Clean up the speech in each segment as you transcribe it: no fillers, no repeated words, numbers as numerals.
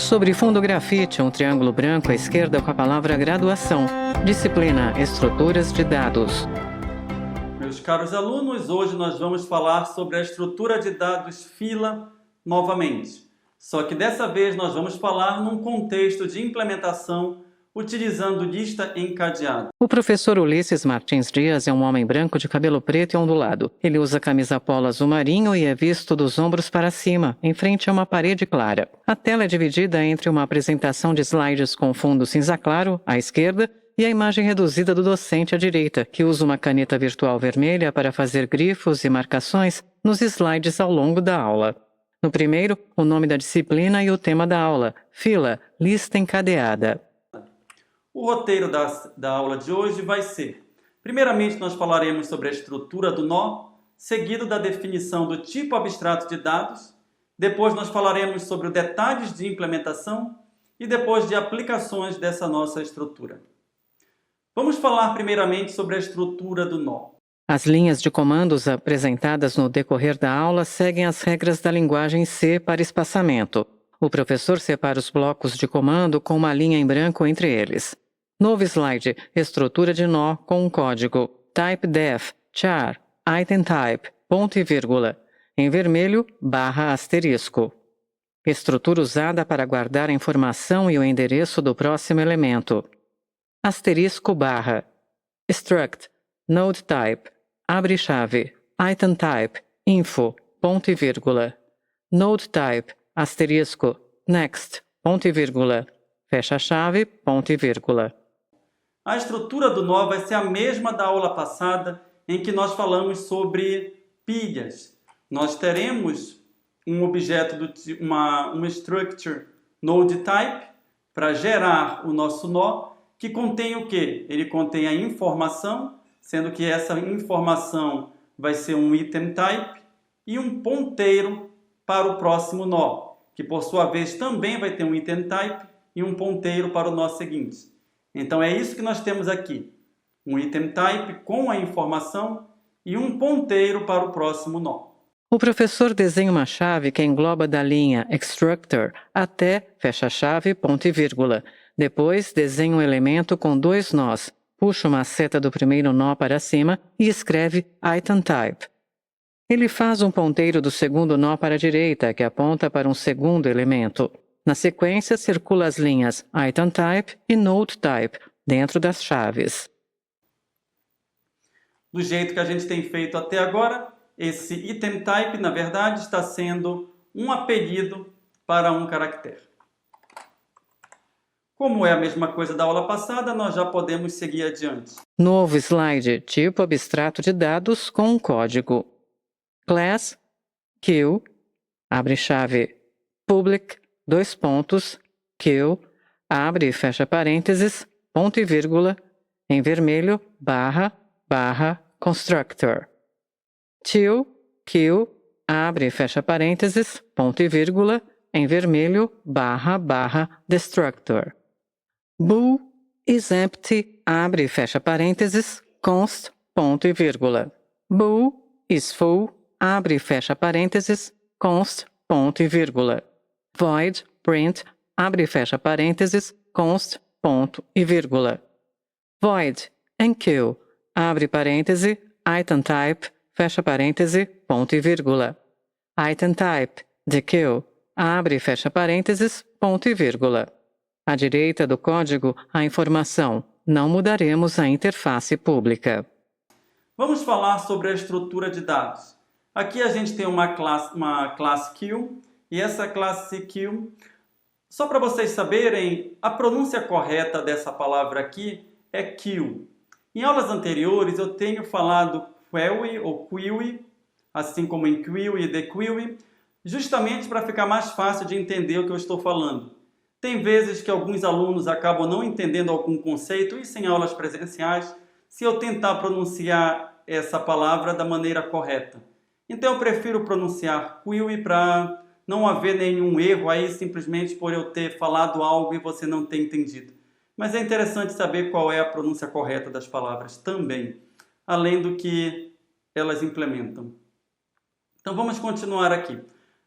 Sobre fundo grafite, um triângulo branco à esquerda com a palavra graduação. Disciplina Estruturas de dados. Meus caros alunos, hoje nós vamos falar sobre a estrutura de dados fila novamente. Só que dessa vez nós vamos falar num contexto de implementação utilizando lista encadeada. O professor Ulisses Martins Dias é um homem branco de cabelo preto e ondulado. Ele usa camisa polo azul marinho e é visto dos ombros para cima, em frente a uma parede clara. A tela é dividida entre uma apresentação de slides com fundo cinza claro, à esquerda, e a imagem reduzida do docente à direita, que usa uma caneta virtual vermelha para fazer grifos e marcações nos slides ao longo da aula. No primeiro, o nome da disciplina e o tema da aula, fila, lista encadeada. O roteiro da aula de hoje vai ser: primeiramente nós falaremos sobre a estrutura do nó, seguido da definição do tipo abstrato de dados, depois nós falaremos sobre os detalhes de implementação e depois de aplicações dessa nossa estrutura. Vamos falar primeiramente sobre a estrutura do nó. As linhas de comandos apresentadas no decorrer da aula seguem as regras da linguagem C para espaçamento. O professor separa os blocos de comando com uma linha em branco entre eles. Novo slide, estrutura de nó com um código, type def, char, item type, ponto e vírgula, em vermelho, barra asterisco. Estrutura usada para guardar a informação e o endereço do próximo elemento. Asterisco barra, struct, node type, abre chave, item type, info, ponto e vírgula, node type, asterisco, next, ponto e vírgula, fecha chave, ponto e vírgula. A estrutura do nó vai ser a mesma da aula passada, em que nós falamos sobre pilhas. Nós teremos um objeto, uma structure node type, para gerar o nosso nó, que contém o quê? Ele contém a informação, sendo que essa informação vai ser um item type, e um ponteiro para o próximo nó, que por sua vez também vai ter um item type e um ponteiro para o nó seguinte. Então é isso que nós temos aqui, um item type com a informação e um ponteiro para o próximo nó. O professor desenha uma chave que engloba da linha Extractor até fecha chave, ponto e vírgula. Depois desenha um elemento com dois nós, puxa uma seta do primeiro nó para cima e escreve item type. Ele faz um ponteiro do segundo nó para a direita, que aponta para um segundo elemento. Na sequência, circula as linhas item type e node type dentro das chaves. Do jeito que a gente tem feito até agora, esse item type, na verdade, está sendo um apelido para um caractere. Como é a mesma coisa da aula passada, nós já podemos seguir adiante. Novo slide, tipo abstrato de dados com um código. Class, Q, abre chave, public, dois pontos, Q, abre e fecha parênteses, ponto e vírgula, em vermelho, barra, barra, constructor. Till, Q, abre e fecha parênteses, ponto e vírgula, em vermelho, barra, barra, destructor. Bool is empty, abre e fecha parênteses, const, ponto e vírgula. Bool is full, abre e fecha parênteses, const, ponto e vírgula. Void, print, abre e fecha parênteses, const, ponto e vírgula. Void, enqueue, abre parêntese, item type, fecha parêntese, ponto e vírgula. Item type, dequeue, abre e fecha parênteses, ponto e vírgula. À direita do código, a informação. Não mudaremos a interface pública. Vamos falar sobre a estrutura de dados. Aqui a gente tem uma classe Q, e essa classe Q, só para vocês saberem, a pronúncia correta dessa palavra aqui é Q. Em aulas anteriores eu tenho falado query ou query, assim como em query e dequery, justamente para ficar mais fácil de entender o que eu estou falando. Tem vezes que alguns alunos acabam não entendendo algum conceito, isso em aulas presenciais, se eu tentar pronunciar essa palavra da maneira correta. Então eu prefiro pronunciar query para não haver nenhum erro aí simplesmente por eu ter falado algo e você não ter entendido. Mas é interessante saber qual é a pronúncia correta das palavras também, além do que elas implementam. Então vamos continuar aqui.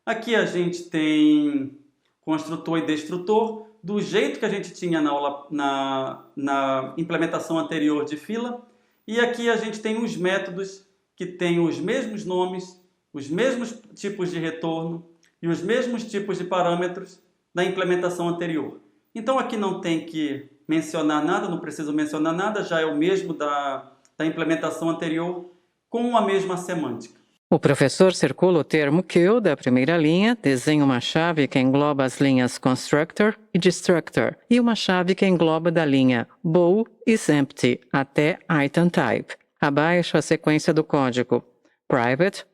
Aqui a gente tem construtor e destrutor, do jeito que a gente tinha na implementação anterior de fila. E aqui a gente tem os métodos que têm os mesmos nomes, os mesmos tipos de retorno e os mesmos tipos de parâmetros da implementação anterior. Então aqui não tem que mencionar nada, não preciso mencionar nada, já é o mesmo da implementação anterior, com a mesma semântica. O professor circula o termo kill da primeira linha, desenha uma chave que engloba as linhas constructor e destructor, e uma chave que engloba da linha bool is empty até item type. Abaixo a sequência do código: private,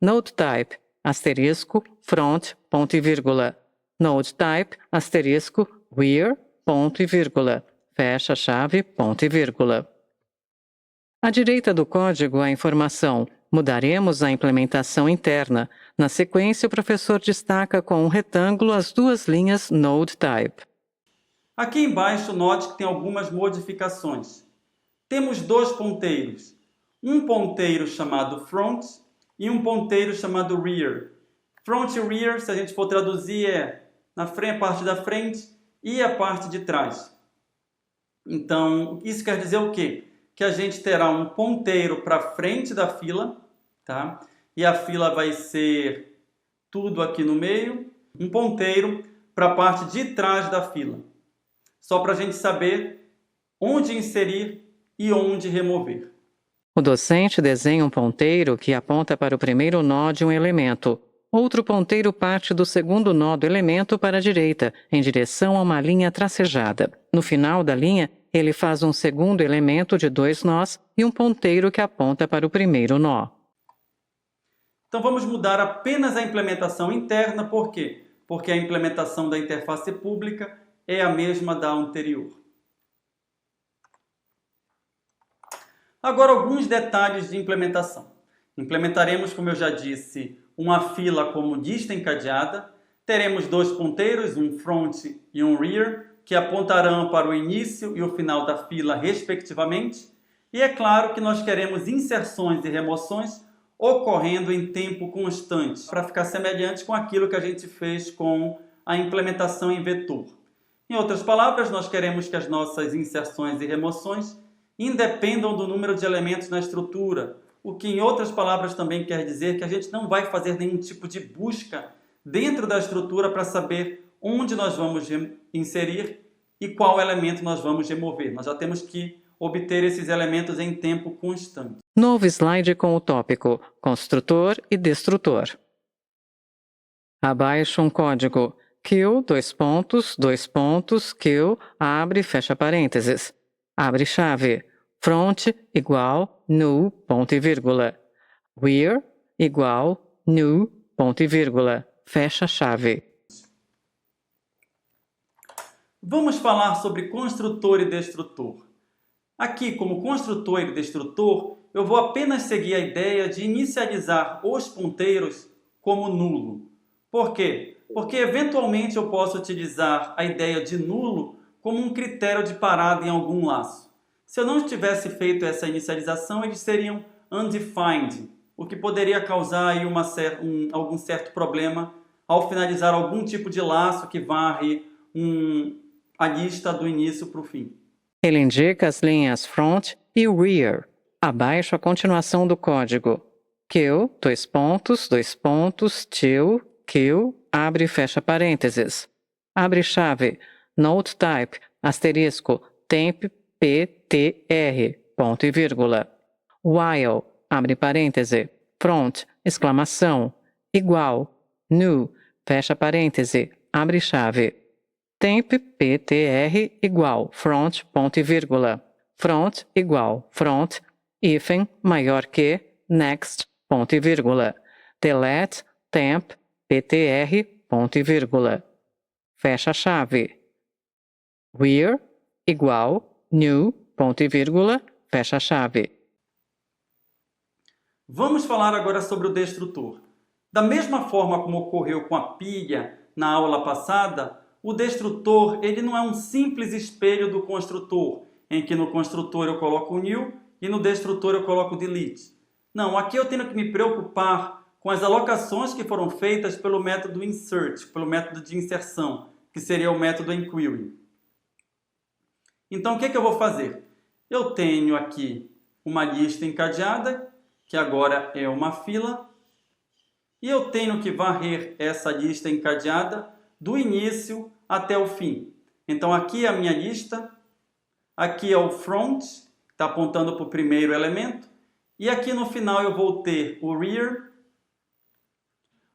node type, asterisco, front, ponto e vírgula, node type, asterisco, where, ponto e vírgula, fecha a chave, ponto e vírgula. À direita do código, a informação: mudaremos a implementação interna. Na sequência, o professor destaca com um retângulo as duas linhas node type. Aqui embaixo, note que tem algumas modificações. Temos dois ponteiros. Um ponteiro chamado front e um ponteiro chamado rear. Front e rear, se a gente for traduzir, é a parte da frente e a parte de trás. Então, isso quer dizer o quê? Que a gente terá um ponteiro para frente da fila, tá? E a fila vai ser tudo aqui no meio. Um ponteiro para a parte de trás da fila. Só para a gente saber onde inserir e onde remover. O docente desenha um ponteiro que aponta para o primeiro nó de um elemento. Outro ponteiro parte do segundo nó do elemento para a direita, em direção a uma linha tracejada. No final da linha, ele faz um segundo elemento de dois nós e um ponteiro que aponta para o primeiro nó. Então vamos mudar apenas a implementação interna, por quê? Porque a implementação da interface pública é a mesma da anterior. Agora alguns detalhes de implementação. Implementaremos, como eu já disse, uma fila como lista encadeada. Teremos dois ponteiros, um front e um rear, que apontarão para o início e o final da fila, respectivamente. E é claro que nós queremos inserções e remoções ocorrendo em tempo constante, para ficar semelhante com aquilo que a gente fez com a implementação em vetor. Em outras palavras, nós queremos que as nossas inserções e remoções independam do número de elementos na estrutura, o que em outras palavras também quer dizer que a gente não vai fazer nenhum tipo de busca dentro da estrutura para saber onde nós vamos inserir e qual elemento nós vamos remover. Nós já temos que obter esses elementos em tempo constante. Novo slide com o tópico construtor e destrutor. Abaixo um código kill, kill, abre, fecha parênteses. Abre chave. Front igual new, ponto e vírgula. Rear igual new, ponto e vírgula. Fecha chave. Vamos falar sobre construtor e destrutor. Aqui, como construtor e destrutor, eu vou apenas seguir a ideia de inicializar os ponteiros como nulo. Por quê? Porque eventualmente eu posso utilizar a ideia de nulo como um critério de parada em algum laço. Se eu não tivesse feito essa inicialização, eles seriam undefined, o que poderia causar aí algum certo problema ao finalizar algum tipo de laço que varre a lista do início para o fim. Ele indica as linhas front e rear. Abaixo a continuação do código. Kill, till, kill, abre e fecha parênteses. Abre chave. Node type, asterisco, temp, ptr, ponto e vírgula. While, abre parêntese. Front, exclamação. Igual. New, fecha parêntese. Abre chave. Temp ptr igual front, ponto e vírgula. Front igual front, hífen maior que, next, ponto e vírgula. Delete temp ptr, ponto e vírgula. Fecha chave. Rear igual new, ponto e vírgula. Fecha chave. Vamos falar agora sobre o destrutor. Da mesma forma como ocorreu com a pilha na aula passada, o destrutor ele não é um simples espelho do construtor, em que no construtor eu coloco o new e no destrutor eu coloco o delete. Não, aqui eu tenho que me preocupar com as alocações que foram feitas pelo método insert, pelo método de inserção, que seria o método enquery. Então, o que eu vou fazer? Eu tenho aqui uma lista encadeada, que agora é uma fila, e eu tenho que varrer essa lista encadeada do início até o fim. Então, aqui é a minha lista, aqui é o front, está apontando para o primeiro elemento, e aqui no final eu vou ter o rear,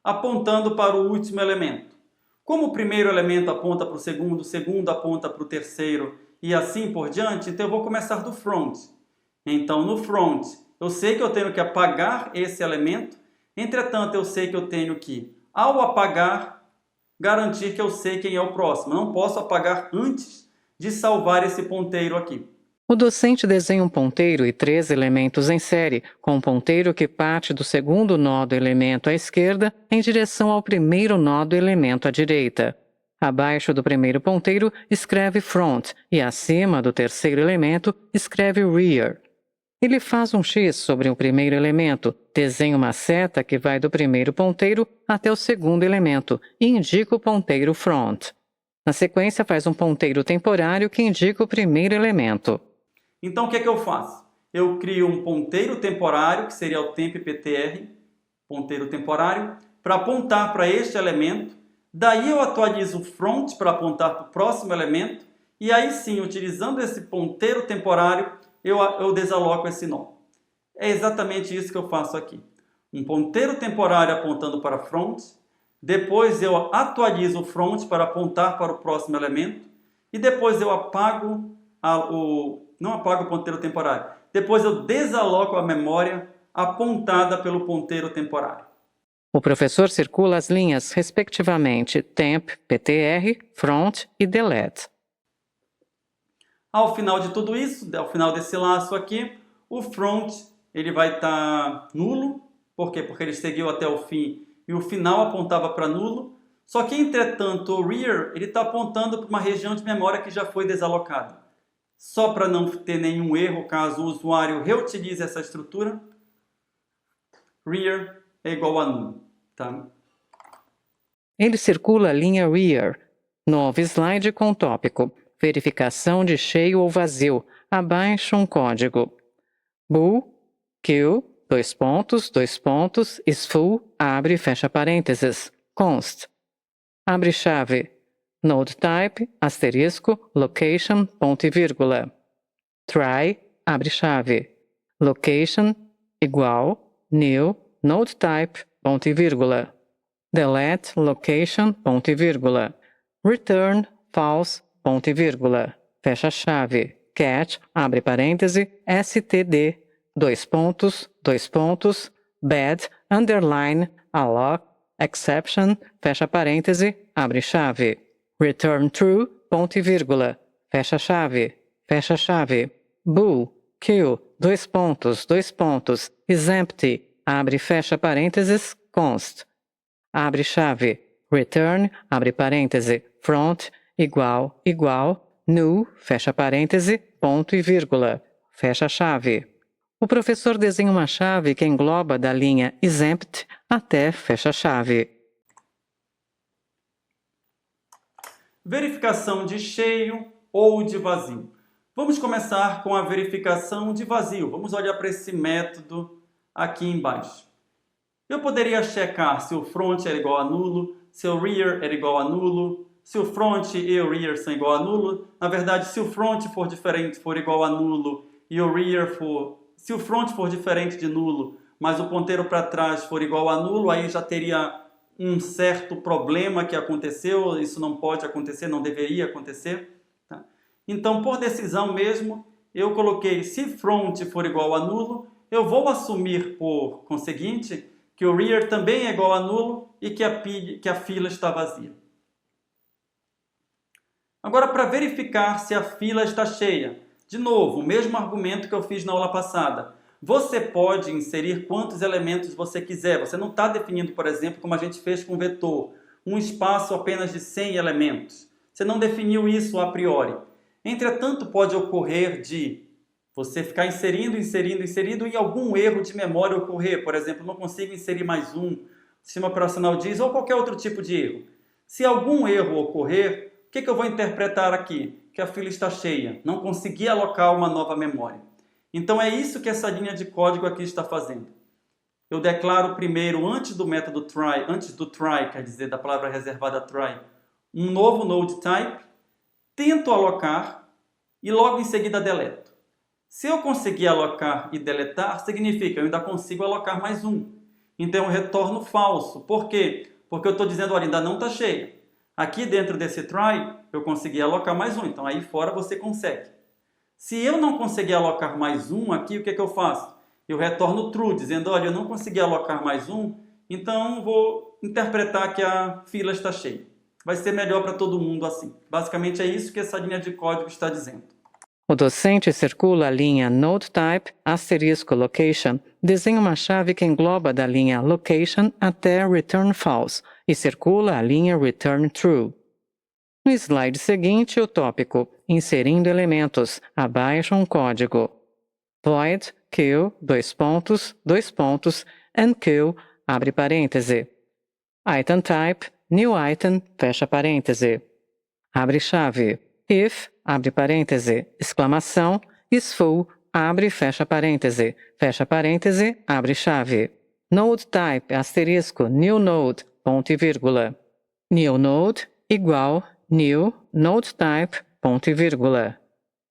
apontando para o último elemento. Como o primeiro elemento aponta para o segundo aponta para o terceiro, e assim por diante, então eu vou começar do front. Então, no front, eu sei que eu tenho que apagar esse elemento, entretanto, eu sei que eu tenho que, ao apagar, garantir que eu sei quem é o próximo. Não posso apagar antes de salvar esse ponteiro aqui. O docente desenha um ponteiro e 3 elementos em série, com um ponteiro que parte do segundo nó do elemento à esquerda em direção ao primeiro nó do elemento à direita. Abaixo do primeiro ponteiro, escreve front e acima do terceiro elemento, escreve rear. Ele faz um X sobre o primeiro elemento, desenha uma seta que vai do primeiro ponteiro até o segundo elemento e indica o ponteiro front. Na sequência, faz um ponteiro temporário que indica o primeiro elemento. Então, o que eu faço? Eu crio um ponteiro temporário, que seria o temp_ptr, ponteiro temporário, para apontar para este elemento. Daí eu atualizo o front para apontar para o próximo elemento. E aí sim, utilizando esse ponteiro temporário, eu desaloco esse nó. É exatamente isso que eu faço aqui. Um ponteiro temporário apontando para front. Depois eu atualizo o front para apontar para o próximo elemento. E depois eu apago não apago o ponteiro temporário. Depois eu desaloco a memória apontada pelo ponteiro temporário. O professor circula as linhas, respectivamente, temp, ptr, front e delete. Ao final de tudo isso, ao final desse laço aqui, o front ele vai estar nulo. Por quê? Porque ele seguiu até o fim e o final apontava para nulo. Só que, entretanto, o rear ele está apontando para uma região de memória que já foi desalocada. Só para não ter nenhum erro, caso o usuário reutilize essa estrutura, rear é igual a nulo. Tá? Ele circula a linha rear. Novo slide com o tópico verificação de cheio ou vazio. Abaixo um código. Bool, kill, is full, abre e fecha parênteses. Const. Abre chave. Node type, asterisco, location, ponto e vírgula. Try, abre chave. Location, igual, new, node type, ponto e vírgula. Delete, location, ponto e vírgula. Return, false, ponto e vírgula. Fecha chave. Cat, abre parêntese, std, bad, underline, alloc, exception, fecha parêntese, abre chave. Return true, ponto e vírgula. Fecha chave. Fecha chave. Bool, kill, is empty, abre e fecha parênteses, const. Abre chave. Return, abre parêntese, front, igual, new, fecha parêntese, ponto e vírgula. Fecha chave. O professor desenha uma chave que engloba da linha isEmpty até fecha chave. Verificação de cheio ou de vazio. Vamos começar com a verificação de vazio. Vamos olhar para esse método aqui embaixo. Eu poderia checar se o front era igual a nulo, se o rear era igual a nulo, se o front e o rear são igual a nulo. Na verdade, se o front for igual a nulo e o rear se o front for diferente de nulo, mas o ponteiro para trás for igual a nulo, aí já teria um certo problema que aconteceu. Isso não pode acontecer, não deveria acontecer. Tá? Então, por decisão mesmo, eu coloquei se front for igual a nulo, eu vou assumir por conseguinte que o rear também é igual a nulo e que a fila está vazia. Agora, para verificar se a fila está cheia, de novo, o mesmo argumento que eu fiz na aula passada. Você pode inserir quantos elementos você quiser. Você não está definindo, por exemplo, como a gente fez com o vetor, um espaço apenas de 100 elementos. Você não definiu isso a priori. Entretanto, pode ocorrer de Você ficar inserindo e algum erro de memória ocorrer. Por exemplo, não consigo inserir mais um, o sistema operacional diz, ou qualquer outro tipo de erro. Se algum erro ocorrer, o que eu vou interpretar aqui? Que a fila está cheia, não consegui alocar uma nova memória. Então é isso que essa linha de código aqui está fazendo. Eu declaro primeiro, antes do método try, antes do try, quer dizer, da palavra reservada try, um novo node type, tento alocar e logo em seguida deleto. Se eu conseguir alocar e deletar, significa que eu ainda consigo alocar mais um. Então eu retorno falso. Por quê? Porque eu estou dizendo, olha, ainda não está cheia. Aqui dentro desse try, eu consegui alocar mais um. Então aí fora você consegue. Se eu não conseguir alocar mais um aqui, o que eu faço? Eu retorno true, dizendo, olha, eu não consegui alocar mais um, então vou interpretar que a fila está cheia. Vai ser melhor para todo mundo assim. Basicamente é isso que essa linha de código está dizendo. O docente circula a linha NodeType *location, desenha uma chave que engloba da linha location até return false e circula a linha return true. No slide seguinte, o tópico inserindo elementos, abaixo um código. Void, kill, and kill, abre parêntese. Item type, new item, fecha parêntese. Abre chave. If, abre parêntese, exclamação, is full, abre e fecha parêntese, abre chave. Node type, new node, ponto e vírgula. New node, igual, new, node type, ponto e vírgula.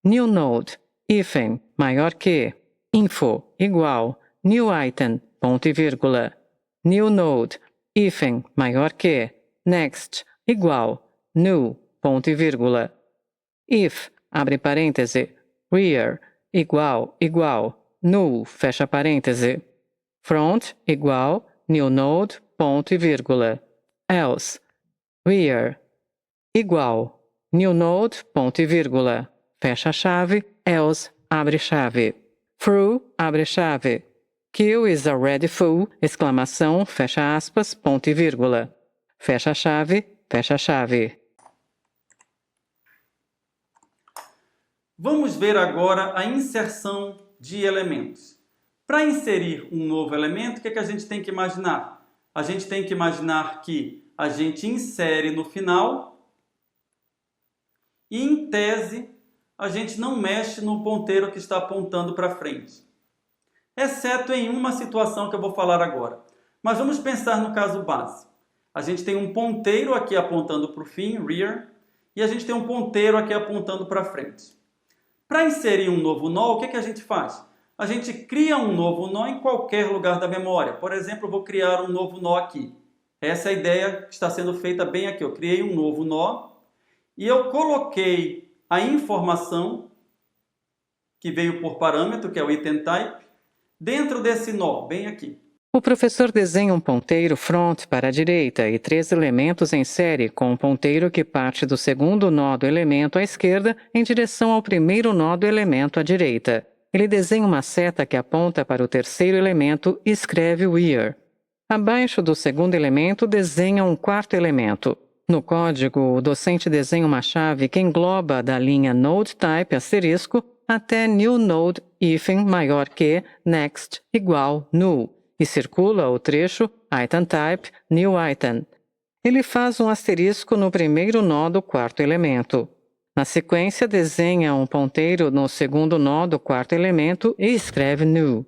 New node, hífen, maior que, info, igual, new item, ponto e vírgula. New node, hífen, maior que, next, igual, new, ponto e vírgula. If, abre parêntese, rear, igual, null, fecha parêntese. Front, igual, new node, ponto e vírgula. Else, rear, igual, new node, ponto e vírgula. Fecha chave, else, abre chave. Through, abre chave. Queue is already full, exclamação, fecha aspas, ponto e vírgula. Fecha chave, fecha chave. Vamos ver agora a inserção de elementos. Para inserir um novo elemento, o que a gente tem que imaginar? A gente tem que imaginar que a gente insere no final e, em tese, a gente não mexe no ponteiro que está apontando para frente. Exceto em uma situação que eu vou falar agora. Mas vamos pensar no caso base. A gente tem um ponteiro aqui apontando para o fim, rear, e a gente tem um ponteiro aqui apontando para frente. Para inserir um novo nó, o que a gente faz? A gente cria um novo nó em qualquer lugar da memória. Por exemplo, eu vou criar um novo nó aqui. Essa é a ideia que está sendo feita bem aqui. Eu criei um novo nó e eu coloquei a informação que veio por parâmetro, que é o item type, dentro desse nó, bem aqui. O professor desenha um ponteiro front para a direita e 3 elementos em série com um ponteiro que parte do segundo nó do elemento à esquerda em direção ao primeiro nó do elemento à direita. Ele desenha uma seta que aponta para o terceiro elemento e escreve where. Abaixo do segundo elemento, desenha um quarto elemento. No código, o docente desenha uma chave que engloba da linha NodeType até new node hífen maior que next igual null. E circula o trecho item type new item. Ele faz um asterisco no primeiro nó do quarto elemento. Na sequência, desenha um ponteiro no segundo nó do quarto elemento e escreve new.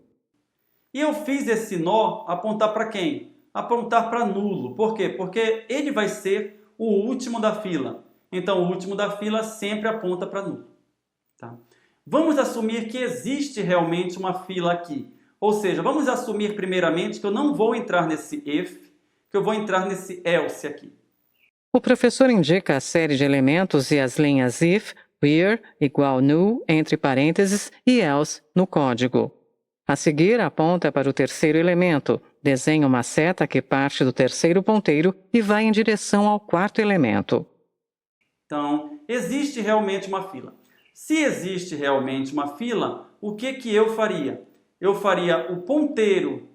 E eu fiz esse nó apontar para quem? Apontar para nulo. Por quê? Porque ele vai ser o último da fila. Então, o último da fila sempre aponta para nulo. Tá? Vamos assumir que existe realmente uma fila aqui. Ou seja, vamos assumir primeiramente que eu não vou entrar nesse if, que eu vou entrar nesse else aqui. O professor indica a série de elementos e as linhas if, where, igual null, entre parênteses, e else no código. A seguir, aponta para o terceiro elemento, desenha uma seta que parte do terceiro ponteiro e vai em direção ao quarto elemento. Então, existe realmente uma fila. Se existe realmente uma fila, o que eu faria? Eu faria o ponteiro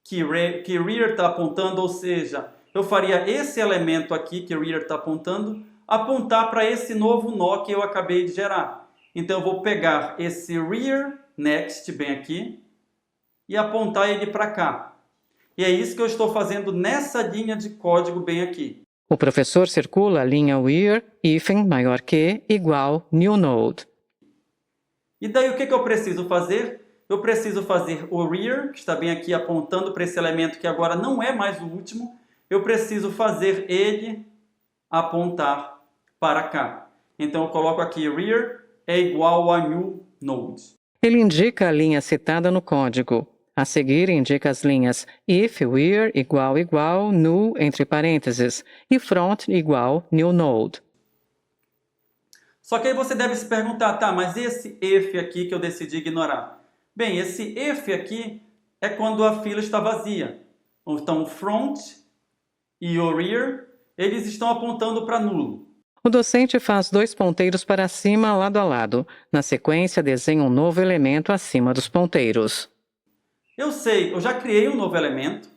que rear está apontando, ou seja, eu faria esse elemento aqui que rear está apontando, apontar para esse novo nó que eu acabei de gerar. Então eu vou pegar esse rear next bem aqui e apontar ele para cá. E é isso que eu estou fazendo nessa linha de código bem aqui. O professor circula a linha where, hífen, maior que, igual, new node. E daí o que eu preciso fazer? Eu preciso fazer o rear, que está bem aqui apontando para esse elemento que agora não é mais o último. Eu preciso fazer ele apontar para cá. Então eu coloco aqui rear é igual a new node. Ele indica a linha citada no código. A seguir, indica as linhas if, where, igual, igual, new, entre parênteses, e front, igual, new node. Só que aí você deve se perguntar, tá, mas esse if aqui que eu decidi ignorar? Bem, esse if aqui é quando a fila está vazia. Então, o front e o rear, eles estão apontando para nulo. O docente faz 2 ponteiros para cima, lado a lado. Na sequência, desenha um novo elemento acima dos ponteiros. Eu sei, eu já criei um novo elemento.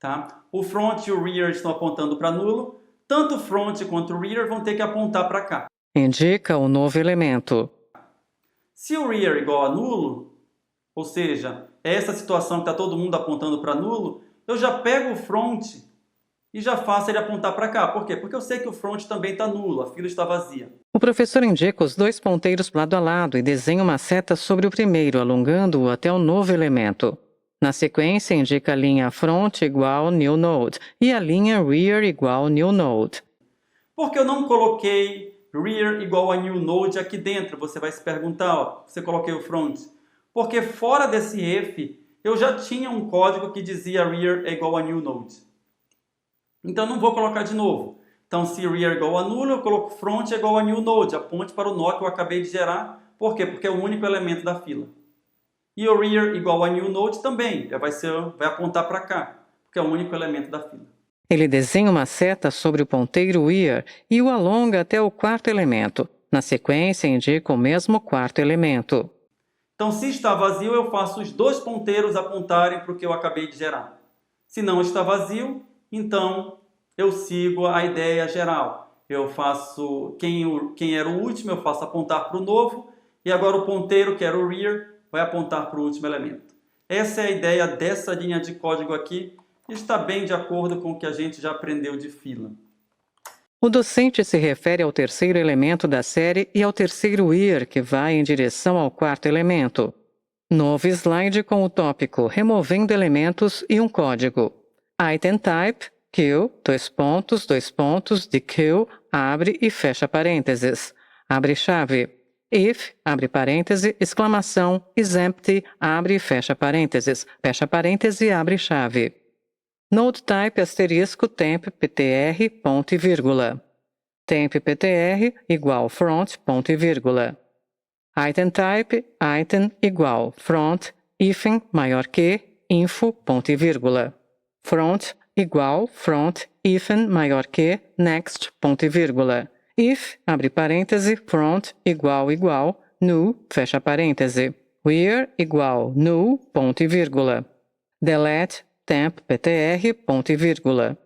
Tá? O front e o rear estão apontando para nulo. Tanto o front quanto o rear vão ter que apontar para cá. Indica o novo elemento. Se o rear é igual a nulo, ou seja, é essa situação que está todo mundo apontando para nulo, eu já pego o front e já faço ele apontar para cá. Por quê? Porque eu sei que o front também está nulo, a fila está vazia. O professor indica os 2 ponteiros lado a lado e desenha uma seta sobre o primeiro, alongando-o até o novo elemento. Na sequência, indica a linha front igual new node e a linha rear igual new node. Por que eu não coloquei rear igual a new node aqui dentro? Você vai se perguntar, ó, você coloquei o front. Porque fora desse if, eu já tinha um código que dizia rear é igual a new node. Então não vou colocar de novo. Então se rear é igual a nulo, eu coloco front é igual a new node, aponte para o nó que eu acabei de gerar. Por quê? Porque é o único elemento da fila. E o rear igual a new node também, vai apontar para cá, porque é o único elemento da fila. Ele desenha uma seta sobre o ponteiro where e o alonga até o 4º elemento. Na sequência, indica o mesmo 4º elemento. Então, se está vazio, eu faço os 2 ponteiros apontarem para o que eu acabei de gerar. Se não está vazio, então eu sigo a ideia geral. Eu faço quem era o último, eu faço apontar para o novo, e agora o ponteiro, que era o rear, vai apontar para o último elemento. Essa é a ideia dessa linha de código aqui, e está bem de acordo com o que a gente já aprendeu de fila. O docente se refere ao 3º elemento da série e ao 3º where, que vai em direção ao 4º elemento. Novo slide com o tópico Removendo elementos e um código. Item type, queue, 2 pontos, de queue, abre e fecha parênteses. Abre chave. If, abre parêntese, exclamação, is empty, abre e fecha parênteses, abre chave. Node type asterisco temp ptr ponto e vírgula. Temp ptr igual front ponto e vírgula. Item type item igual front hífen maior que info ponto e vírgula. Front igual front hífen maior que next ponto e vírgula. If, abre parêntese, front igual new, fecha parêntese. Where igual new, ponto e vírgula. Delete, temp ptr, ponto e vírgula.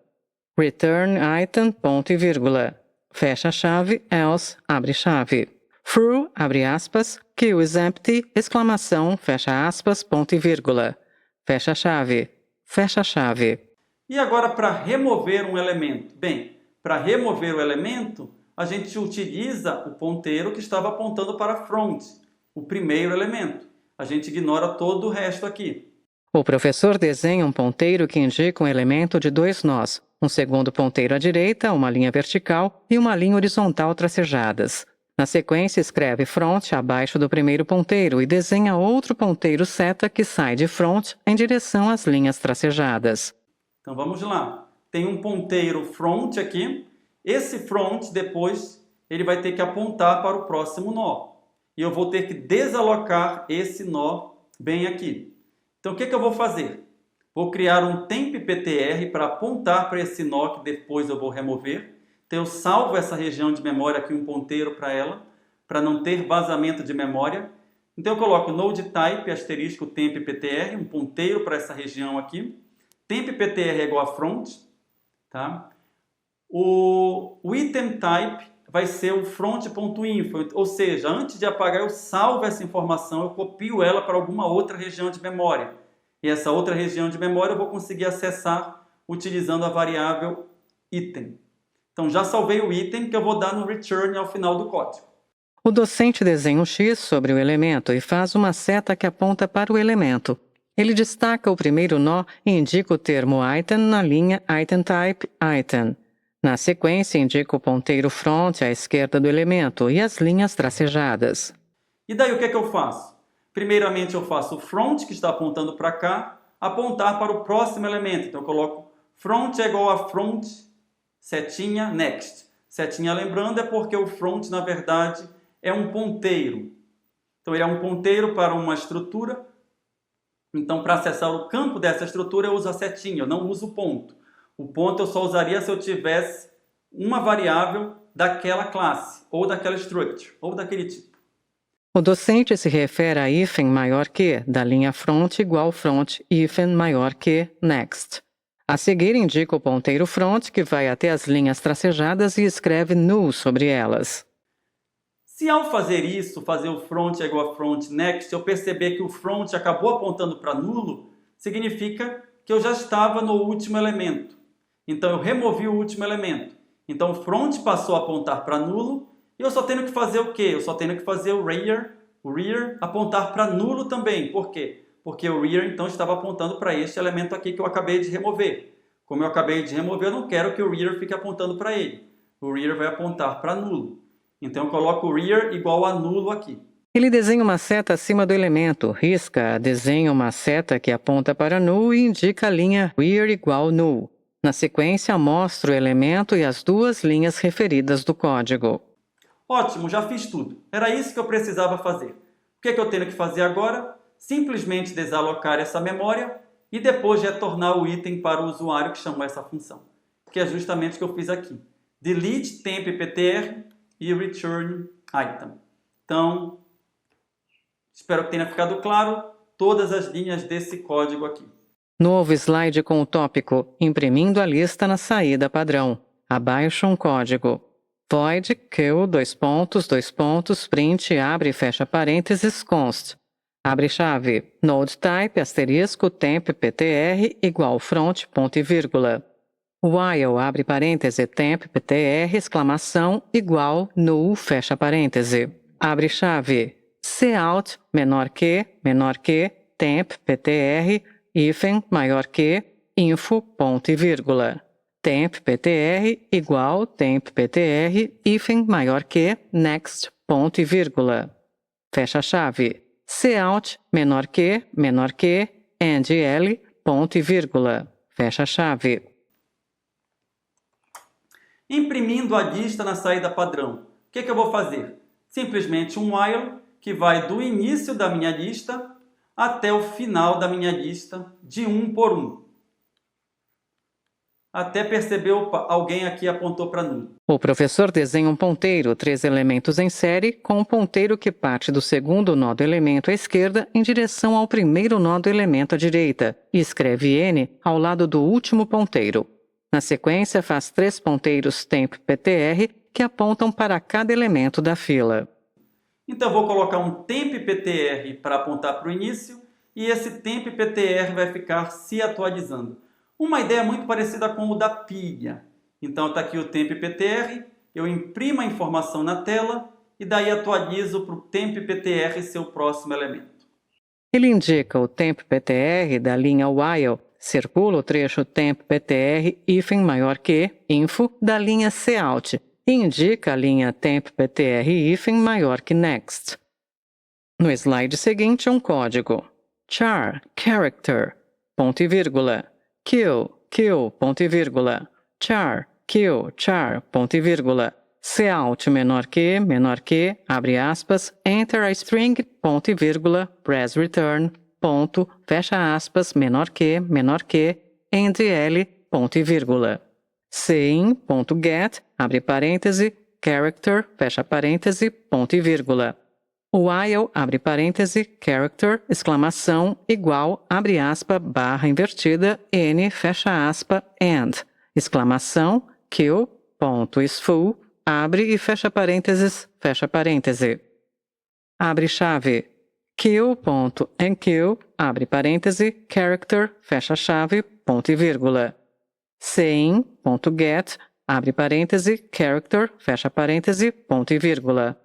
Return item, ponto e vírgula. Fecha chave, else, abre chave. Through, abre aspas, queue is empty, exclamação, fecha aspas, ponto e vírgula. Fecha chave. Fecha chave. E agora para remover um elemento? Bem, para remover o elemento, a gente utiliza o ponteiro que estava apontando para front, o primeiro elemento. A gente ignora todo o resto aqui. O professor desenha um ponteiro que indica um elemento de 2 nós, um segundo ponteiro à direita, uma linha vertical e uma linha horizontal tracejadas. Na sequência, escreve front abaixo do primeiro ponteiro e desenha outro ponteiro seta que sai de front em direção às linhas tracejadas. Então vamos lá. Tem um ponteiro front aqui. Esse front, depois, ele vai ter que apontar para o próximo nó. E eu vou ter que desalocar esse nó bem aqui. Então, o que eu vou fazer? Vou criar um temp.ptr para apontar para esse nó que depois eu vou remover. Então, eu salvo essa região de memória aqui, um ponteiro para ela, para não ter vazamento de memória. Então, eu coloco node type, asterisco, temp.ptr, um ponteiro para essa região aqui. Temp.ptr é igual a front, tá? O item type, vai ser o front.info, ou seja, antes de apagar eu salvo essa informação, eu copio ela para alguma outra região de memória. E essa outra região de memória eu vou conseguir acessar utilizando a variável item. Então já salvei o item que eu vou dar no return ao final do código. O docente desenha um X sobre o elemento e faz uma seta que aponta para o elemento. Ele destaca o primeiro nó e indica o termo item na linha item type item. Na sequência, indica o ponteiro front à esquerda do elemento e as linhas tracejadas. E daí o que é que eu faço? Primeiramente eu faço o front, que está apontando para cá, apontar para o próximo elemento. Então eu coloco front é igual a front, setinha, next. Setinha, lembrando, é porque o front, na verdade, é um ponteiro. Então ele é um ponteiro para uma estrutura. Então, para acessar o campo dessa estrutura, eu uso a setinha, eu não uso o ponto. O ponto eu só usaria se eu tivesse uma variável daquela classe, ou daquela structure, ou daquele tipo. O docente se refere a hífen maior que, da linha front igual front, hífen maior que, next. A seguir, indica o ponteiro front, que vai até as linhas tracejadas e escreve null sobre elas. Se ao fazer isso, fazer o front é igual a front next, eu perceber que o front acabou apontando para nulo, significa que eu já estava no último elemento. Então eu removi o último elemento. Então o front passou a apontar para nulo e eu só tenho que fazer o quê? Eu só tenho que fazer o rear apontar para nulo também. Por quê? Porque o rear então estava apontando para este elemento aqui que eu acabei de remover. Como eu acabei de remover, eu não quero que o rear fique apontando para ele. O rear vai apontar para nulo. Então eu coloco o rear igual a nulo aqui. Ele desenha uma seta acima do elemento, risca, desenha uma seta que aponta para null e indica a linha rear igual null. Na sequência, mostra o elemento e as duas linhas referidas do código. Ótimo, já fiz tudo. Era isso que eu precisava fazer. O que é que eu tenho que fazer agora? Simplesmente desalocar essa memória e depois retornar o item para o usuário que chamou essa função. Que é justamente o que eu fiz aqui. Delete temp.ptr e return item. Então, espero que tenha ficado claro todas as linhas desse código aqui. Novo slide com o tópico imprimindo a lista na saída padrão. Abaixo um código. Void kill print abre e fecha parênteses const. Abre chave. Node type asterisco temp.ptr igual front ponto e vírgula. While abre parêntese temp.ptr exclamação igual null fecha parêntese. Abre chave. Cout menor que temp.ptr hífen maior que info ponto e vírgula. Temp.ptr igual temp.ptr hífen maior que next ponto e vírgula. Fecha chave. Cout menor que endl ponto e vírgula. Fecha chave. Imprimindo a lista na saída padrão, o que eu vou fazer? Simplesmente um while que vai do início da minha lista até o final da minha lista, de um por um. Até perceber, alguém aqui apontou para nulo. O professor desenha um ponteiro, 3 elementos em série, com um ponteiro que parte do segundo nó do elemento à esquerda em direção ao primeiro nó do elemento à direita, e escreve N ao lado do último ponteiro. Na sequência, faz 3 ponteiros temp.ptr que apontam para cada elemento da fila. Então eu vou colocar um temp.ptr para apontar para o início e esse temp.ptr vai ficar se atualizando. Uma ideia muito parecida com o da pilha. Então está aqui o temp.ptr, eu imprimo a informação na tela e daí atualizo para o temp.ptr ser o próximo elemento. Ele indica o temp.ptr da linha while, circula o trecho temp.ptr hífen maior que info da linha cout e indica a linha temp.ptr hífen maior que next. No slide seguinte um código. Char, character, ponto e vírgula. Kill, ponto e vírgula. Char, ponto e vírgula. Cout menor que, abre aspas, enter a string, ponto e vírgula, press return, ponto, fecha aspas, menor que, endl, ponto e vírgula. Cin.get, abre parêntese, character, fecha parêntese, ponto e vírgula. While, abre parêntese, character, exclamação, igual, abre aspa, barra invertida, n, fecha aspa, end, exclamação, kill, ponto isFull, abre e fecha parênteses, fecha parêntese. Abre chave, q.enqueue, abre parêntese, character, fecha chave, ponto e vírgula. Sein.get, abre parêntese, character, fecha parêntese, ponto e vírgula.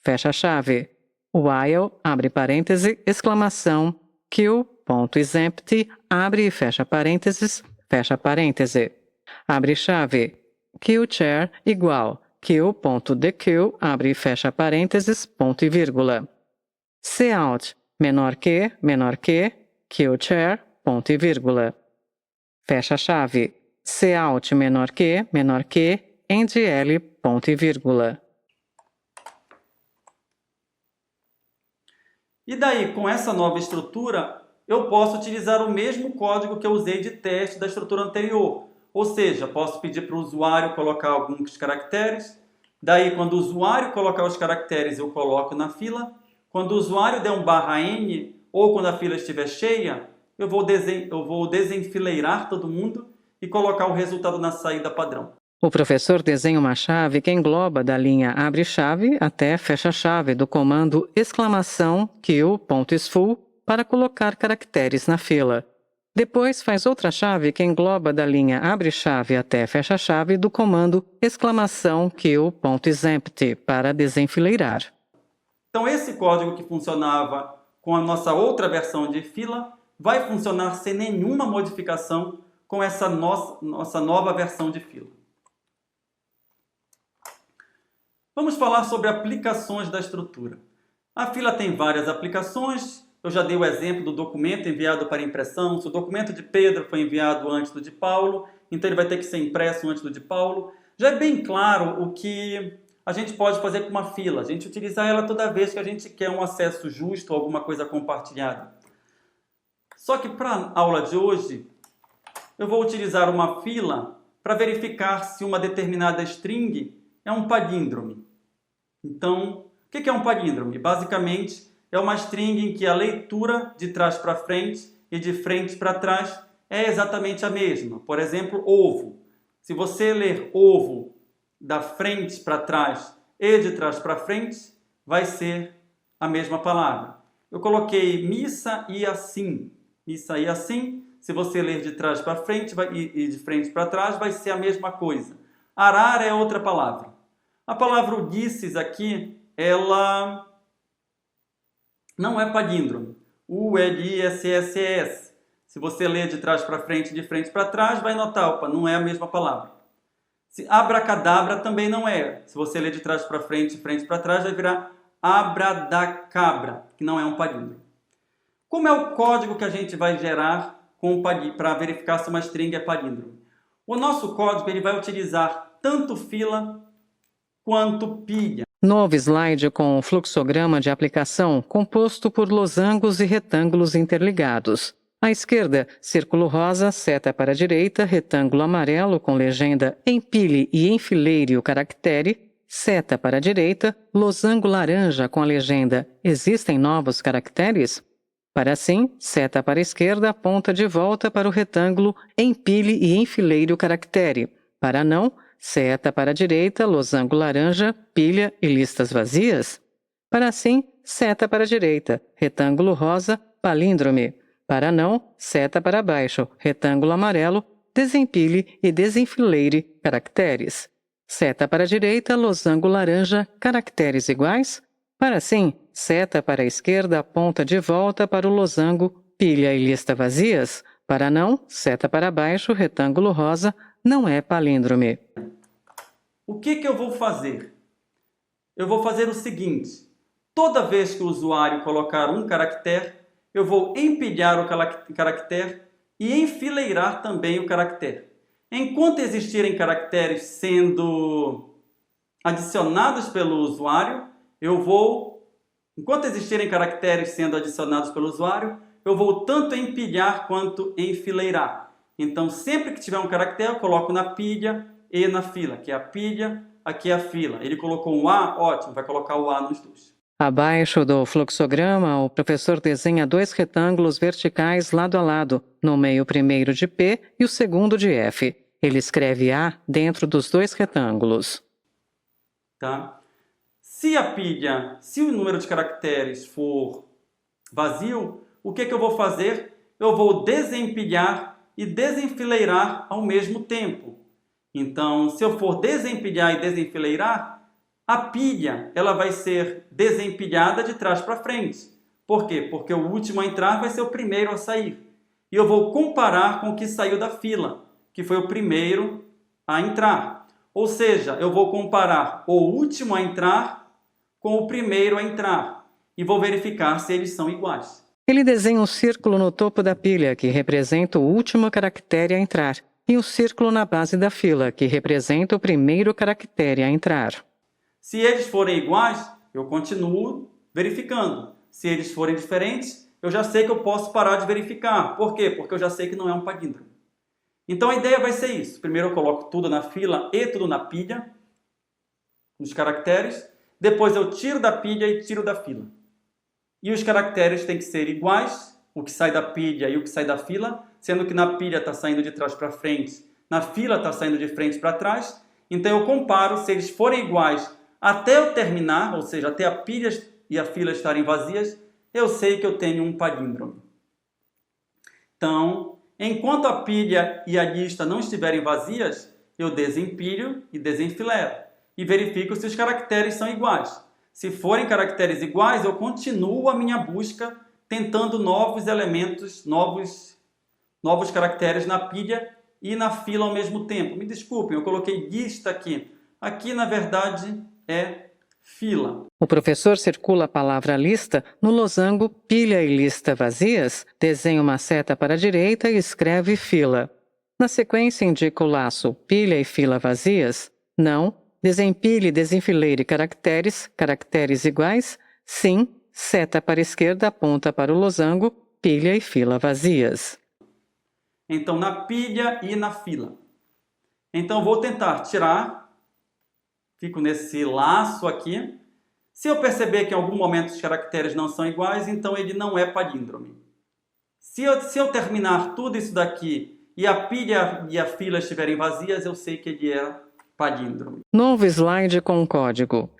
Fecha chave. While, abre parêntese, exclamação, q.isEmpty, abre e fecha parênteses, fecha parêntese. Abre chave. QChair igual q.dequeue, abre e fecha parênteses, ponto e vírgula. Cout, menor que, QChair, ponto e vírgula. Fecha chave. Cout menor que, endl, ponto e vírgula. E daí, com essa nova estrutura, eu posso utilizar o mesmo código que eu usei de teste da estrutura anterior. Ou seja, posso pedir para o usuário colocar alguns caracteres. Daí, quando o usuário colocar os caracteres, eu coloco na fila. Quando o usuário der um /n, ou quando a fila estiver cheia, eu vou desenfileirar todo mundo e colocar o resultado na saída padrão. O professor desenha uma chave que engloba da linha abre-chave até fecha-chave do comando exclamação q.isFull para colocar caracteres na fila. Depois faz outra chave que engloba da linha abre-chave até fecha-chave do comando exclamação q.isEmpty para desenfileirar. Então esse código que funcionava com a nossa outra versão de fila vai funcionar sem nenhuma modificação com essa nossa nova versão de fila. Vamos falar sobre aplicações da estrutura. A fila tem várias aplicações. Eu já dei o exemplo do documento enviado para impressão. Se o documento de Pedro foi enviado antes do de Paulo, então ele vai ter que ser impresso antes do de Paulo. Já é bem claro o que a gente pode fazer com uma fila. A gente utilizar ela toda vez que a gente quer um acesso justo a alguma coisa compartilhada. Só que para a aula de hoje, eu vou utilizar uma fila para verificar se uma determinada string é um palíndrome. Então, o que é um palíndrome? Basicamente, é uma string em que a leitura de trás para frente e de frente para trás é exatamente a mesma. Por exemplo, ovo. Se você ler ovo da frente para trás e de trás para frente, vai ser a mesma palavra. Eu coloquei missa e assim. Missa e assim. Se você ler de trás para frente e de frente para trás, vai ser a mesma coisa. Arar é outra palavra. A palavra Ulisses aqui, ela não é palíndrome. ULISSES. Se você ler de trás para frente e de frente para trás, vai notar, opa, não é a mesma palavra. Abracadabra também não é. Se você ler de trás para frente e frente para trás, vai virar abradacabra, que não é um palíndrome. Como é o código que a gente vai gerar para verificar se uma string é palíndrome? O nosso código ele vai utilizar tanto fila quanto pilha. Novo slide com fluxograma de aplicação composto por losangos e retângulos interligados. À esquerda, círculo rosa, seta para a direita, retângulo amarelo com legenda empilhe e enfileire o caractere, seta para a direita, losango laranja com a legenda existem novos caracteres? Para assim, seta para a esquerda aponta de volta para o retângulo empilhe e enfileire o caractere. Para não, seta para a direita, losango laranja, pilha e listas vazias. Para assim, seta para a direita, retângulo rosa, palíndrome. Para não, seta para baixo, retângulo amarelo, desempilhe e desenfileire caracteres. Seta para a direita, losango laranja, caracteres iguais. Para assim, seta para a esquerda aponta de volta para o losango, pilha e lista vazias. Para não, seta para baixo, retângulo rosa, não é palíndrome. O que eu vou fazer? Eu vou fazer o seguinte. Toda vez que o usuário colocar um caractere, eu vou empilhar o caractere e enfileirar também o caractere. Enquanto existirem caracteres sendo adicionados pelo usuário, enquanto existirem caracteres sendo adicionados pelo usuário, eu vou tanto empilhar quanto enfileirar. Então, sempre que tiver um caractere, eu coloco na pilha e na fila. Aqui é a pilha, aqui é a fila. Ele colocou um A, ótimo, vai colocar o A nos dois. Abaixo do fluxograma, o professor desenha dois retângulos verticais lado a lado, nomeia o primeiro de P e o segundo de F. Ele escreve A dentro dos dois retângulos. tá? Se o número de caracteres for vazio, o que eu vou fazer? Eu vou desempilhar e desenfileirar ao mesmo tempo. Então, se eu for desempilhar e desenfileirar, a pilha ela vai ser desempilhada de trás para frente. Por quê? Porque o último a entrar vai ser o primeiro a sair. E eu vou comparar com o que saiu da fila, que foi o primeiro a entrar. Ou seja, eu vou comparar o último a entrar com o primeiro a entrar e vou verificar se eles são iguais. Ele desenha um círculo no topo da pilha, que representa o último caractere a entrar, e um círculo na base da fila, que representa o primeiro caractere a entrar. Se eles forem iguais, eu continuo verificando. Se eles forem diferentes, eu já sei que eu posso parar de verificar. Por quê? Porque eu já sei que não é um palíndromo. Então a ideia vai ser isso. Primeiro eu coloco tudo na fila e tudo na pilha, os caracteres. Depois eu tiro da pilha e tiro da fila. E os caracteres têm que ser iguais, o que sai da pilha e o que sai da fila, sendo que na pilha está saindo de trás para frente, na fila está saindo de frente para trás. Então eu comparo, se eles forem iguais até eu terminar, ou seja, até a pilha e a fila estarem vazias, eu sei que eu tenho um palíndromo. Então, enquanto a pilha e a lista não estiverem vazias, eu desempilho e desenfileiro e verifico se os caracteres são iguais. Se forem caracteres iguais, eu continuo a minha busca tentando novos elementos, novos caracteres na pilha e na fila ao mesmo tempo. Me desculpem, eu coloquei lista aqui. Aqui, na verdade, é fila. O professor circula a palavra lista no losango pilha e lista vazias, desenha uma seta para a direita e escreve fila. Na sequência indica o laço pilha e fila vazias, não, desempilhe e desenfileire caracteres, caracteres iguais, sim, seta para a esquerda aponta para o losango pilha e fila vazias. Então, na pilha e na fila. Então, vou tentar tirar. Fico nesse laço aqui. Se eu perceber que em algum momento os caracteres não são iguais, então ele não é palíndromo. Se eu terminar tudo isso daqui e a pilha e a fila estiverem vazias, eu sei que ele é palíndromo. Novo slide com código.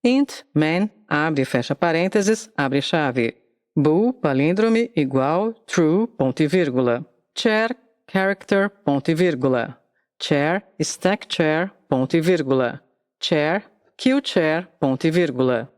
Int, man, abre e fecha parênteses, abre chave. Bool, palíndrome, igual, true, ponto e vírgula. Chair, character, ponto e vírgula. Chair, stack chair, ponto e vírgula. Chair, kill chair, ponto e vírgula.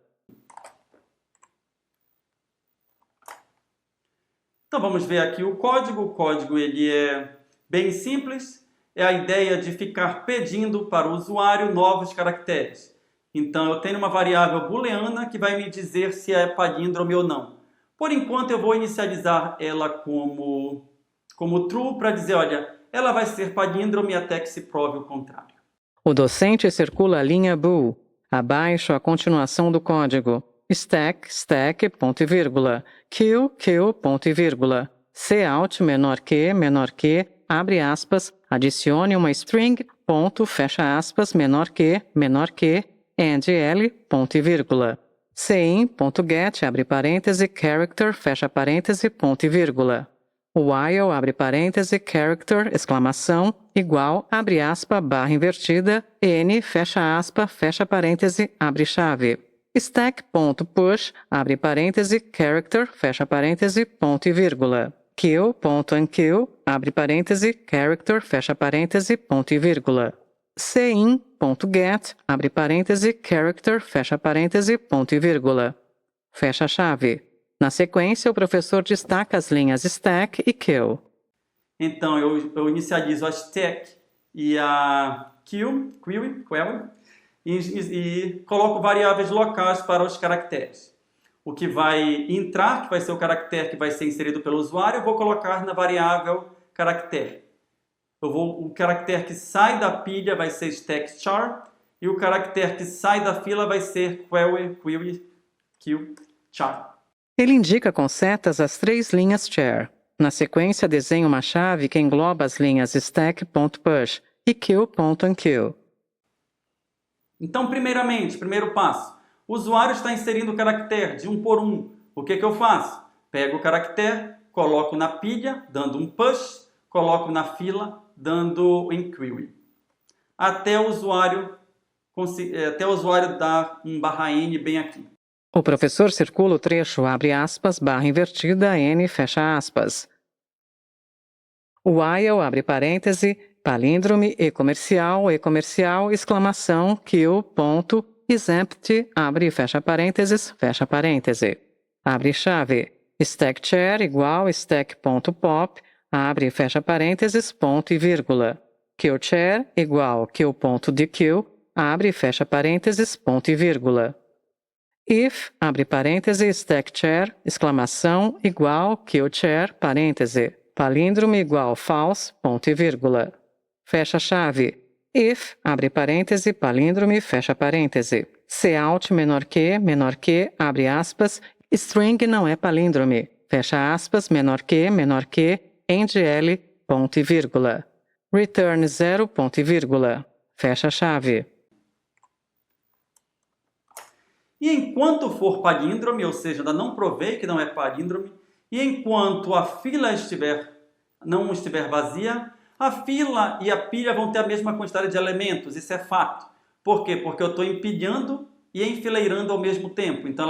Então vamos ver aqui o código. O código ele é bem simples. É a ideia de ficar pedindo para o usuário novos caracteres. Então eu tenho uma variável booleana que vai me dizer se é palíndromo ou não. Por enquanto eu vou inicializar ela como true para dizer, olha, ela vai ser palíndromo até que se prove o contrário. O docente circula a linha bool. Abaixo a continuação do código. Stack, stack, ponto e vírgula. Kill, kill, ponto e vírgula. Cout, menor que, abre aspas, adicione uma string, ponto, fecha aspas, menor que, and L, ponto e vírgula. Cin.get, abre parêntese, character, fecha parêntese, ponto e vírgula. While, abre parêntese, character, exclamação, igual, abre aspa, barra invertida, n, fecha aspa, fecha parêntese, abre chave. Stack.push, abre parêntese, character, fecha parêntese, ponto e vírgula. Kill.unkill, abre parêntese, character, fecha parêntese, ponto e vírgula. Cin.get, abre parêntese, character, fecha parêntese, ponto e vírgula. Fecha chave. Na sequência, o professor destaca as linhas stack e kill. Então, eu inicializo a stack e a query, e coloco variáveis locais para os caracteres. O que vai entrar, que vai ser o caractere que vai ser inserido pelo usuário, eu vou colocar na variável caractere. O caractere que sai da pilha vai ser stack char, e o caractere que sai da fila vai ser query, kill, char. Ele indica com setas as 3 linhas char. Na sequência, desenha uma chave que engloba as linhas stack.push e kill.unkill. Então, primeiro passo. O usuário está inserindo o caractere de 1 por 1. O que eu faço? Pego o caractere, coloco na pilha, dando um push, coloco na fila, dando um query. Até o usuário até o usuário dar um /n bem aqui. O professor circula o trecho, abre aspas, barra invertida, n, fecha aspas. While, abre parêntese, palíndrome, e comercial, exclamação, kill, ponto, exempt, abre e fecha parênteses, fecha parêntese. Abre chave, stack char igual stack.pop, abre e fecha parênteses, ponto e vírgula. Kill char igual kill.dekill, abre e fecha parênteses, ponto e vírgula. If, abre parêntese, stack char, exclamação, igual kill char, parêntese. Palíndrome igual false, ponto e vírgula. Fecha chave. If, abre parêntese, palíndrome, fecha parêntese. Cout menor que, abre aspas, string não é palíndrome. Fecha aspas, menor que, endl, ponto e vírgula. Return 0, ponto e vírgula. Fecha chave. E enquanto for palíndrome, ou seja, ainda não provei que não é palíndrome, e enquanto a fila não estiver vazia, a fila e a pilha vão ter a mesma quantidade de elementos, isso é fato. Por quê? Porque eu estou empilhando e enfileirando ao mesmo tempo, então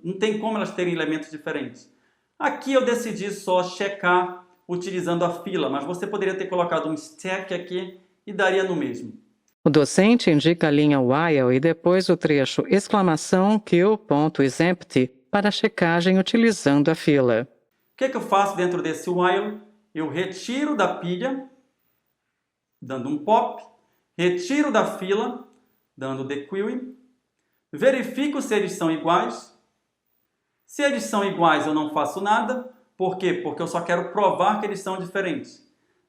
não tem como elas terem elementos diferentes. Aqui eu decidi só checar utilizando a fila, mas você poderia ter colocado um stack aqui e daria no mesmo. O docente indica a linha while e depois o trecho exclamação kill.exempt para checagem utilizando a fila. O que eu faço dentro desse while? Eu retiro da pilha, dando um pop, retiro da fila, dando dequeuing, verifico se eles são iguais. Se eles são iguais, eu não faço nada. Por quê? Porque eu só quero provar que eles são diferentes.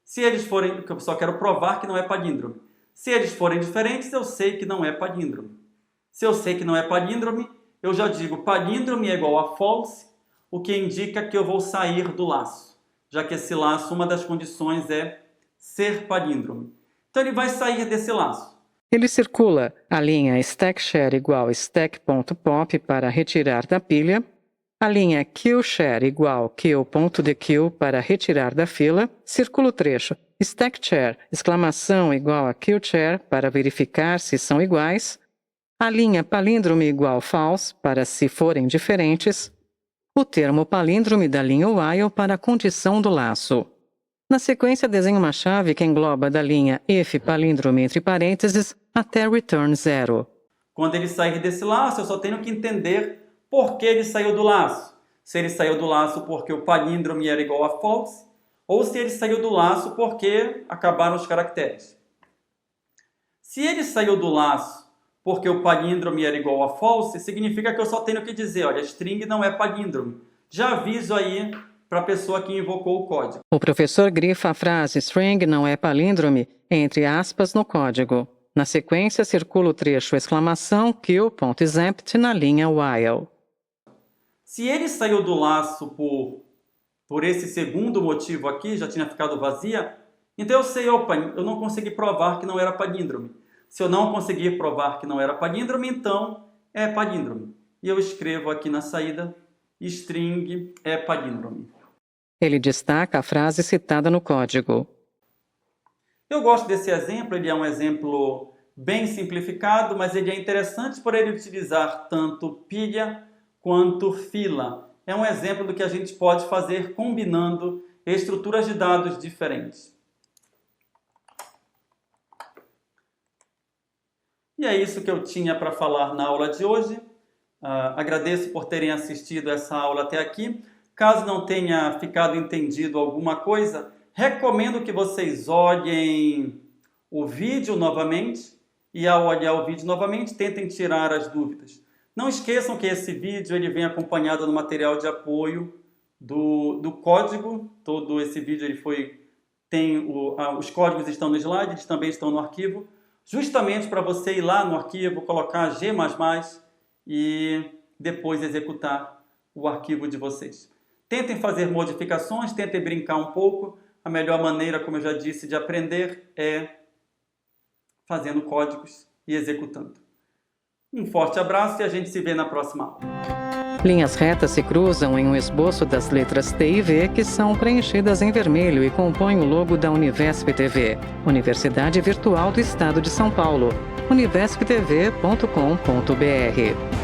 Se eles forem, eu só quero provar que não é palíndrome. Se eles forem diferentes, eu sei que não é palíndrome. Se eu sei que não é palíndrome, eu já digo palíndrome é igual a false, o que indica que eu vou sair do laço, já que esse laço, uma das condições é ser palíndrome. Então ele vai sair desse laço. Ele circula a linha stackchar igual stack.pop para retirar da pilha, a linha killchar igual kill.dekill para retirar da fila, circula o trecho stackchar, exclamação igual a killchar para verificar se são iguais, a linha palíndrome igual false para se forem diferentes, o termo palíndrome da linha while para a condição do laço. Na sequência, desenhe uma chave que engloba da linha if palíndrome entre parênteses até return 0. Quando ele sair desse laço, eu só tenho que entender por que ele saiu do laço. Se ele saiu do laço porque o palíndrome era igual a false, ou se ele saiu do laço porque acabaram os caracteres. Se ele saiu do laço porque o palíndrome era igual a false, significa que eu só tenho que dizer, olha, string não é palíndrome. Já aviso aí para a pessoa que invocou o código. O professor grifa a frase string não é palíndrome entre aspas no código. Na sequência, circula o trecho exclamação kill.exempt na linha while. Se ele saiu do laço por esse segundo motivo aqui, já tinha ficado vazia, então eu sei, opa, eu não consegui provar que não era palíndrome. Se eu não conseguir provar que não era palíndrome, então é palíndrome. E eu escrevo aqui na saída, string é palíndrome. Ele destaca a frase citada no código. Eu gosto desse exemplo, ele é um exemplo bem simplificado, mas ele é interessante por ele utilizar tanto pilha quanto fila. É um exemplo do que a gente pode fazer combinando estruturas de dados diferentes. E é isso que eu tinha para falar na aula de hoje. Agradeço por terem assistido essa aula até aqui. Caso não tenha ficado entendido alguma coisa, recomendo que vocês olhem o vídeo novamente e, ao olhar o vídeo novamente, tentem tirar as dúvidas. Não esqueçam que esse vídeo ele vem acompanhado do material de apoio do código. Todo esse vídeo os códigos estão no slide, eles também estão no arquivo, justamente para você ir lá no arquivo, colocar G++ e depois executar o arquivo de vocês. Tentem fazer modificações, tentem brincar um pouco. A melhor maneira, como eu já disse, de aprender é fazendo códigos e executando. Um forte abraço e a gente se vê na próxima aula. Linhas retas se cruzam em um esboço das letras T e V que são preenchidas em vermelho e compõem o logo da Univesp TV, Universidade Virtual do Estado de São Paulo. universiptv.com.br.